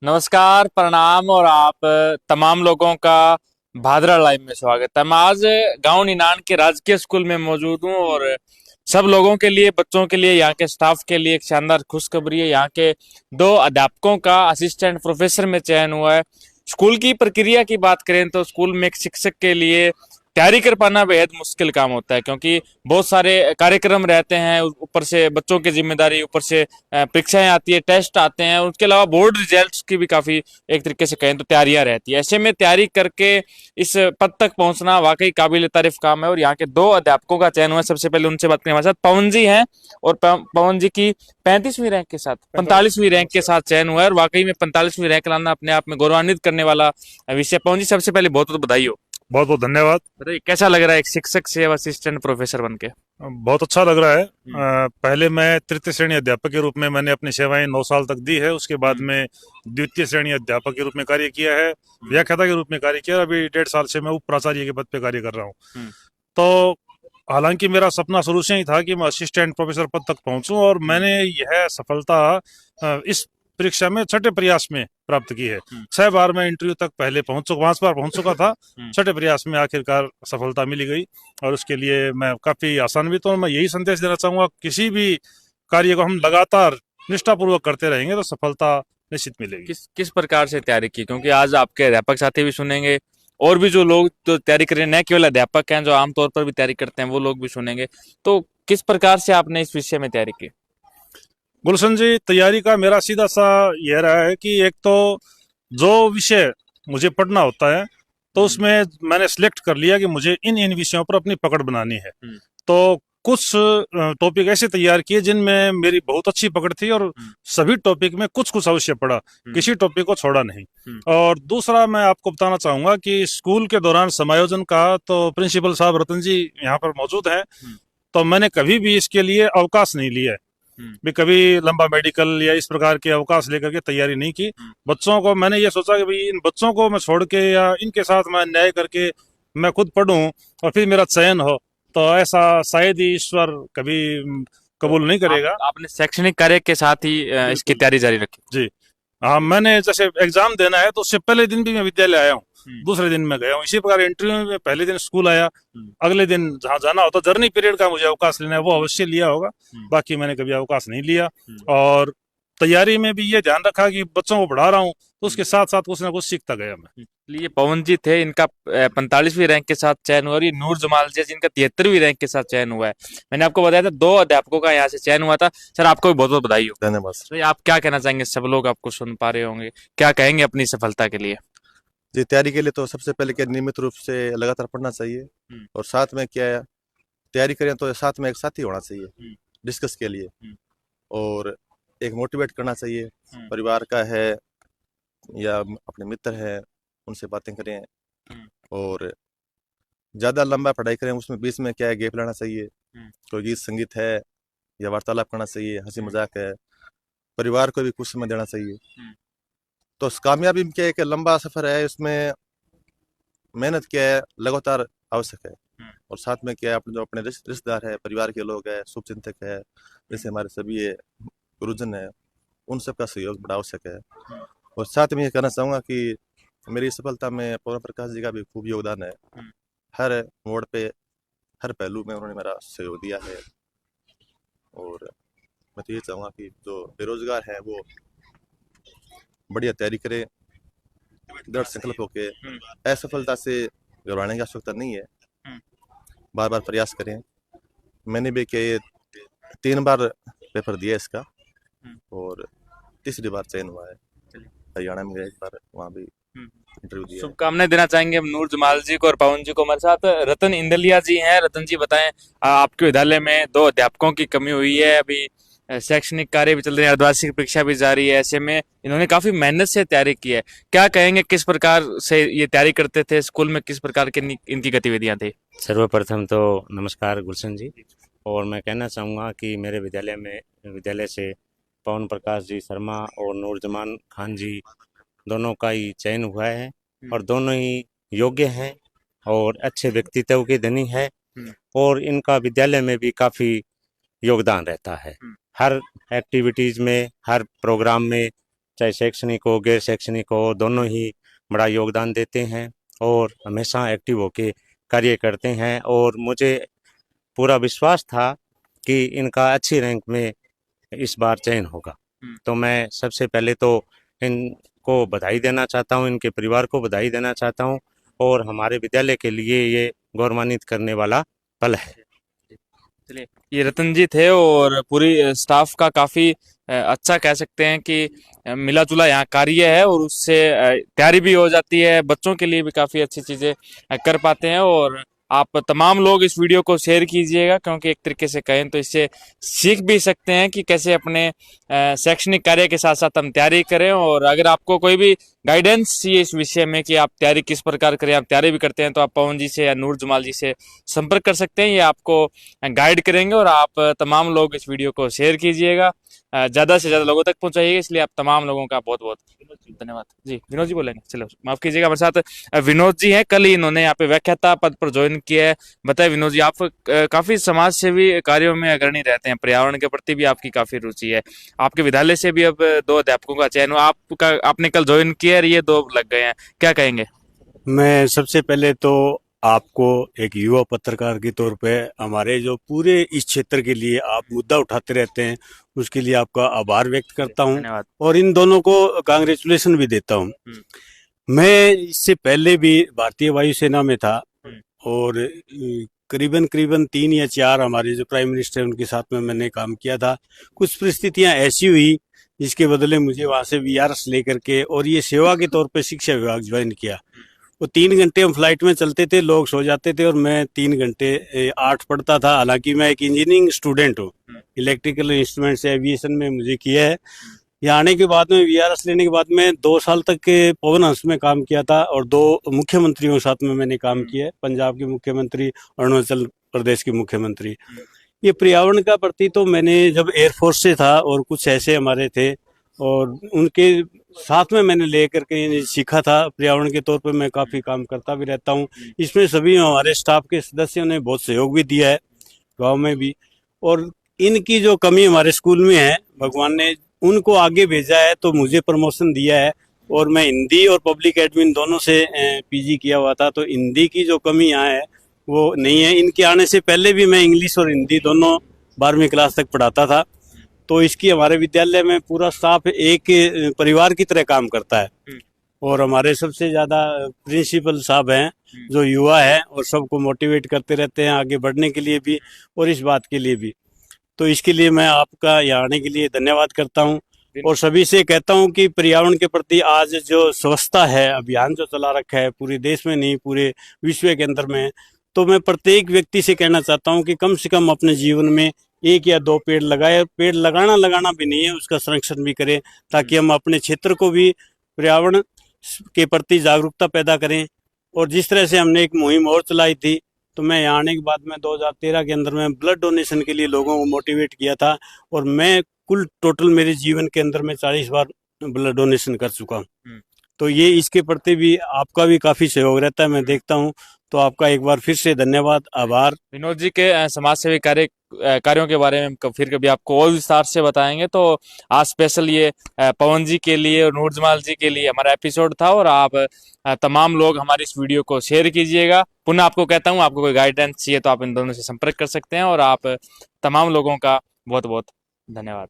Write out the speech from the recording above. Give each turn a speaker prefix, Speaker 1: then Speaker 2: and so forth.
Speaker 1: नमस्कार, प्रणाम और आप तमाम लोगों का भादरा लाइव में स्वागत है। मैं आज गांव निनान के राजकीय स्कूल में मौजूद हूं और सब लोगों के लिए, बच्चों के लिए, यहाँ के स्टाफ के लिए एक शानदार खुशखबरी है। यहाँ के दो अध्यापकों का असिस्टेंट प्रोफेसर में चयन हुआ है। स्कूल की प्रक्रिया की बात करें तो स्कूल में एक शिक्षक के लिए तैयारी कर पाना बेहद मुश्किल काम होता है, क्योंकि बहुत सारे कार्यक्रम रहते हैं, ऊपर से बच्चों की जिम्मेदारी, ऊपर से परीक्षाएं आती है, टेस्ट आते हैं, उसके अलावा बोर्ड रिजल्ट्स की भी काफी एक तरीके से कहें तो तैयारियां रहती है। ऐसे में तैयारी करके इस पद तक पहुंचना वाकई काबिल तारीफ काम है और यहाँ के दो अध्यापकों का चयन हुआ। सबसे पहले उनसे बात करें, हमारे साथ पवन जी हैं और पवन जी की 35वीं रैंक के साथ 45वीं रैंक के साथ चयन हुआ है और वाकई में 45वीं रैंक लाना अपने आप में गौरवान्वित करने वाला विषय। पवन जी, सबसे पहले बहुत बहुत बधाई हो।
Speaker 2: बहुत बहुत धन्यवाद।
Speaker 1: बताइए कैसा लग रहा है एक शिक्षक से असिस्टेंट प्रोफेसर बन के?
Speaker 2: बहुत अच्छा लग रहा है। पहले मैं तृतीय श्रेणी अध्यापक के रूप में मैंने अपनी सेवाएं 9 साल तक दी है। उसके बाद में द्वितीय श्रेणी अध्यापक के रूप में कार्य किया है, व्याख्याता के रूप में कार्य किया। अभी 1.5 साल से मैं उप प्राचार्य के पद पे कार्य कर रहा हूँ। तो हालांकि मेरा सपना शुरू से ही था कि मैं असिस्टेंट प्रोफेसर पद तक पहुंचूं और मैंने यह सफलता इस परीक्षा में छठे प्रयास में प्राप्त की है। 6 बार मैं इंटरव्यू तक पहले 5 बार पहुंच चुका था। छठे प्रयास में आखिरकार सफलता मिली गई और उसके लिए मैं काफी आसान्वित हूं। मैं यही संदेश देना चाहूंगा, किसी भी कार्य को हम लगातार निष्ठापूर्वक करते रहेंगे तो सफलता निश्चित मिलेगी।
Speaker 1: किस प्रकार से तैयारी की? क्योंकि आज आपके अध्यापक साथी भी सुनेंगे और भी जो लोग तो तैयारी कर रहे हैं, न केवल अध्यापक हैं जो आमतौर पर भी तैयारी करते हैं, वो लोग भी सुनेंगे। तो किस प्रकार से आपने इस विषय में तैयारी की?
Speaker 2: गुलशन जी, तैयारी का मेरा सीधा सा यह रहा है कि एक तो जो विषय मुझे पढ़ना होता है तो उसमें मैंने सिलेक्ट कर लिया कि मुझे इन इन विषयों पर अपनी पकड़ बनानी है। तो कुछ टॉपिक ऐसे तैयार किए जिनमें मेरी बहुत अच्छी पकड़ थी और सभी टॉपिक में कुछ कुछ अवश्य पढ़ा, किसी टॉपिक को छोड़ा नहीं। और दूसरा मैं आपको बताना चाहूंगा कि स्कूल के दौरान समायोजन का तो प्रिंसिपल साहब रतन जी यहाँ पर मौजूद हैं, तो मैंने कभी भी इसके लिए अवकाश नहीं लिया। भी कभी लंबा मेडिकल या इस प्रकार के अवकाश लेकर के तैयारी नहीं की। बच्चों को मैंने ये सोचा कि भाई इन बच्चों को मैं छोड़ के या इनके साथ मैं न्याय करके मैं खुद पढ़ूं और फिर मेरा चयन हो, तो ऐसा शायद ही ईश्वर कभी कबूल नहीं करेगा।
Speaker 1: आपने शैक्षणिक कार्य के साथ ही इसकी तैयारी जारी रखी?
Speaker 2: जी हाँ, मैंने जैसे एग्जाम देना है तो उससे पहले दिन भी मैं विद्यालय आया हूँ, दूसरे दिन मैं गया हूँ। इसी प्रकार इंटरव्यू में पहले दिन स्कूल आया, अगले दिन जहाँ जाना होता जर्नी पीरियड का मुझे अवकाश लेना है वो अवश्य लिया होगा, बाकी मैंने कभी अवकाश नहीं लिया। और तैयारी में भी ये ध्यान रखा कि बच्चों को पढ़ा रहा हूँ तो उसके साथ साथ कुछ ना कुछ सीखता गया मैं।
Speaker 1: ये पवन जी थे, इनका 45वीं रैंक के साथ चयन हुआ और ये नूर जमाल जी जिनका 73वीं रैंक के साथ चयन हुआ है। मैंने आपको बताया था 2 अध्यापकों का यहाँ से चयन हुआ था। सर, आपको भी बहुत बहुत बधाई हो।
Speaker 3: धन्यवाद।
Speaker 1: तो आप क्या कहना चाहेंगे? सब लोग आपको सुन पा रहे होंगे, क्या कहेंगे अपनी सफलता के लिए?
Speaker 3: जी, तैयारी के लिए तो सबसे पहले क्या नियमित रूप से लगातार पढ़ना चाहिए और साथ में क्या तैयारी करें तो साथ में एक साथी होना चाहिए डिस्कस के लिए, और एक मोटिवेट करना चाहिए। परिवार का है या अपने मित्र है, उनसे बातें करें और ज़्यादा लंबा पढ़ाई करें उसमें बीच में क्या है गैप लेना चाहिए। कोई गीत संगीत है या वार्तालाप करना चाहिए, हंसी मजाक है, परिवार को भी कुछ समय देना चाहिए। तो कामयाबी में क्या है कि लंबा सफर है, उसमें मेहनत क्या है लगातार आवश्यक है। और साथ में क्या है अपने जो अपने रिश्तेदार है, परिवार के लोग हैं, शुभचिंतक है, जैसे हमारे सभी गुरुजन है, उन सबका सहयोग बड़ा आवश्यक है। और साथ में ये कहना चाहूँगा कि मेरी सफलता में पवन प्रकाश जी का भी खूब योगदान है। हर मोड़ पे, हर पहलू में उन्होंने मेरा सहयोग दिया है। और मैं तो ये चाहूँगा कि जो बेरोजगार है वो बढ़िया तैयारी करे, दृढ़ संकल्प होके, असफलता से घबराने की आवश्यकता नहीं है, बार बार प्रयास करें। मैंने भी क्या 3 बार पेपर दिया इसका और तीसरी बार चयन हुआ है। हरियाणा में गया एक बार, वहाँ भी इंटरव्यू दिया।
Speaker 1: शुभकामनाएं देना चाहेंगे नूर जमाल जी को और पवन जी को। हमारे साथ रतन इंदलिया जी हैं। रतन जी, बताएं, आपके विद्यालय में 2 अध्यापकों की कमी हुई है, अभी शैक्षणिक कार्य भी चल रहे हैं, अर्धवार्षिक परीक्षा भी जारी है, ऐसे में इन्होंने काफी मेहनत से तैयारी की है। क्या कहेंगे, किस प्रकार से ये तैयारी करते थे? स्कूल में किस प्रकार की इनकी गतिविधियां थी?
Speaker 4: सर्वप्रथम तो नमस्कार गुलशन जी, और मैं कहना चाहूँगा कि मेरे विद्यालय से पवन प्रकाश जी शर्मा और नूरजमान खान जी दोनों का ही चयन हुआ है और दोनों ही योग्य हैं और अच्छे व्यक्तित्व के धनी है और इनका विद्यालय में भी काफ़ी योगदान रहता है। हर एक्टिविटीज़ में, हर प्रोग्राम में चाहे शैक्षणिक हो गैर शैक्षणिक हो, दोनों ही बड़ा योगदान देते हैं और हमेशा एक्टिव होके कार्य करते हैं। और मुझे पूरा विश्वास था कि इनका अच्छी रैंक में इस बार चयन होगा। तो मैं सबसे पहले तो इनको बधाई देना चाहता हूँ, इनके परिवार को बधाई देना चाहता हूँ और हमारे विद्यालय के लिए ये गौरवान्वित करने वाला पल है।
Speaker 1: चलिए, ये रतन जी थे और पूरी स्टाफ का काफी अच्छा कह सकते हैं कि मिला जुला यहाँ कार्य है और उससे तैयारी भी हो जाती है, बच्चों के लिए भी काफी अच्छी चीजें कर पाते हैं। और आप तमाम लोग इस वीडियो को शेयर कीजिएगा, क्योंकि एक तरीके से कहें तो इससे सीख भी सकते हैं कि कैसे अपने शैक्षणिक कार्य के साथ साथ हम तैयारी करें। और अगर आपको कोई भी गाइडेंस चाहिए इस विषय में कि आप तैयारी किस प्रकार करें, आप तैयारी भी करते हैं, तो आप पवन जी से या नूर जमाल जी से संपर्क कर सकते हैं, ये आपको गाइड करेंगे। और आप तमाम लोग इस वीडियो को शेयर कीजिएगा, ज़्यादा से ज़्यादा लोगों तक पहुंचाइएगा, इसलिए आप तमाम लोगों का बहुत बहुत धन्यवाद। जी विनोद जी बोलेंगे, चलो माफ कीजिएगा, हमारे साथ विनोद जी हैं, कल ही इन्होंने यहाँ पे व्याख्याता पद पर ज्वाइन किया है। बताए विनोद जी, आप काफी समाज सेवी कार्यों में अग्रणी रहते हैं, पर्यावरण के प्रति भी आपकी काफी रुचि है। आपके विद्यालय से भी अब 2 अध्यापकों का चयन हुआ, आपने कल ज्वाइन किया और ये 2 लग गए हैं, क्या कहेंगे?
Speaker 5: मैं सबसे पहले तो आपको एक युवा पत्रकार के तौर पे हमारे जो पूरे इस क्षेत्र के लिए आप मुद्दा उठाते रहते हैं उसके लिए आपका आभार व्यक्त करता हूं
Speaker 1: धन्यवाद।
Speaker 5: और इन दोनों को कांग्रेचुलेशन भी देता हूं। मैं इससे पहले भी भारतीय वायुसेना में था और करीबन 3 या 4 हमारे जो प्राइम मिनिस्टर हैं उनके साथ में मैंने काम किया था। कुछ परिस्थितियां ऐसी हुई जिसके बदले मुझे वहां से वीआरएस लेकर के और ये सेवा के तौर पे शिक्षा विभाग ज्वाइन किया। वो 3 घंटे हम फ्लाइट में चलते थे, लोग सो जाते थे और मैं 3 घंटे 8 पढ़ता था। हालांकि मैं एक इंजीनियरिंग स्टूडेंट हूँ, इलेक्ट्रिकल इंस्ट्रूमेंट से एविएशन में मुझे किया है। यहाँ आने के बाद में वीआरएस लेने के बाद में 2 साल तक के पवन हंस में काम किया था और 2 मुख्यमंत्रियों के साथ में मैंने काम किया है, पंजाब के मुख्यमंत्री, अरुणाचल प्रदेश के मुख्यमंत्री। ये पर्यावरण का प्रति तो मैंने जब एयरफोर्स से था और कुछ ऐसे हमारे थे और उनके साथ में मैंने लेकर के सीखा था। पर्यावरण के तौर पे मैं काफ़ी काम करता भी रहता हूँ। इसमें सभी हमारे स्टाफ के सदस्यों ने बहुत सहयोग भी दिया है, गांव में भी। और इनकी जो कमी हमारे स्कूल में है, भगवान ने उनको आगे भेजा है तो मुझे प्रमोशन दिया है। और मैं हिंदी और पब्लिक एडमिन दोनों से पीजी किया हुआ था, तो हिंदी की जो कमी यहाँ है वो नहीं है। इनके आने से पहले भी मैं इंग्लिश और हिंदी दोनों 12वीं क्लास तक पढ़ाता था। तो इसकी हमारे विद्यालय में पूरा स्टाफ एक परिवार की तरह काम करता है और हमारे सबसे ज्यादा प्रिंसिपल साहब हैं जो युवा हैं और सबको मोटिवेट करते रहते हैं आगे बढ़ने के लिए भी और इस बात के लिए भी। तो इसके लिए मैं आपका यहाँ आने के लिए धन्यवाद करता हूँ और सभी से कहता हूँ कि पर्यावरण के प्रति आज जो स्वच्छता है अभियान जो चला रखा है पूरे देश में नहीं पूरे विश्व के अंदर में, तो मैं प्रत्येक व्यक्ति से कहना चाहता हूँ कि कम से कम अपने जीवन में 1 या 2 पेड़ लगाए। पेड़ लगाना भी नहीं है, उसका संरक्षण भी करें ताकि हम अपने क्षेत्र को भी पर्यावरण के प्रति जागरूकता पैदा करें। और जिस तरह से हमने एक मुहिम और चलाई थी, तो मैं यहाँ आने के बाद में 2013 के अंदर में ब्लड डोनेशन के लिए लोगों को मोटिवेट किया था और मैं कुल टोटल मेरे जीवन के अंदर में 40 बार ब्लड डोनेशन कर चुका हूँ। तो ये इसके प्रति भी आपका भी काफी सहयोग रहता है, मैं देखता हूँ। तो आपका एक बार फिर से धन्यवाद, आभार।
Speaker 1: विनोद जी के समाज सेवी कार्यों के बारे में फिर कभी आपको और विस्तार से बताएंगे। तो आज स्पेशल ये पवन जी के लिए और नूर जमाल जी के लिए हमारा एपिसोड था और आप तमाम लोग हमारी इस वीडियो को शेयर कीजिएगा। पुनः आपको कहता हूँ, आपको कोई गाइडेंस चाहिए तो आप इन दोनों से संपर्क कर सकते हैं और आप तमाम लोगों का बहुत बहुत धन्यवाद।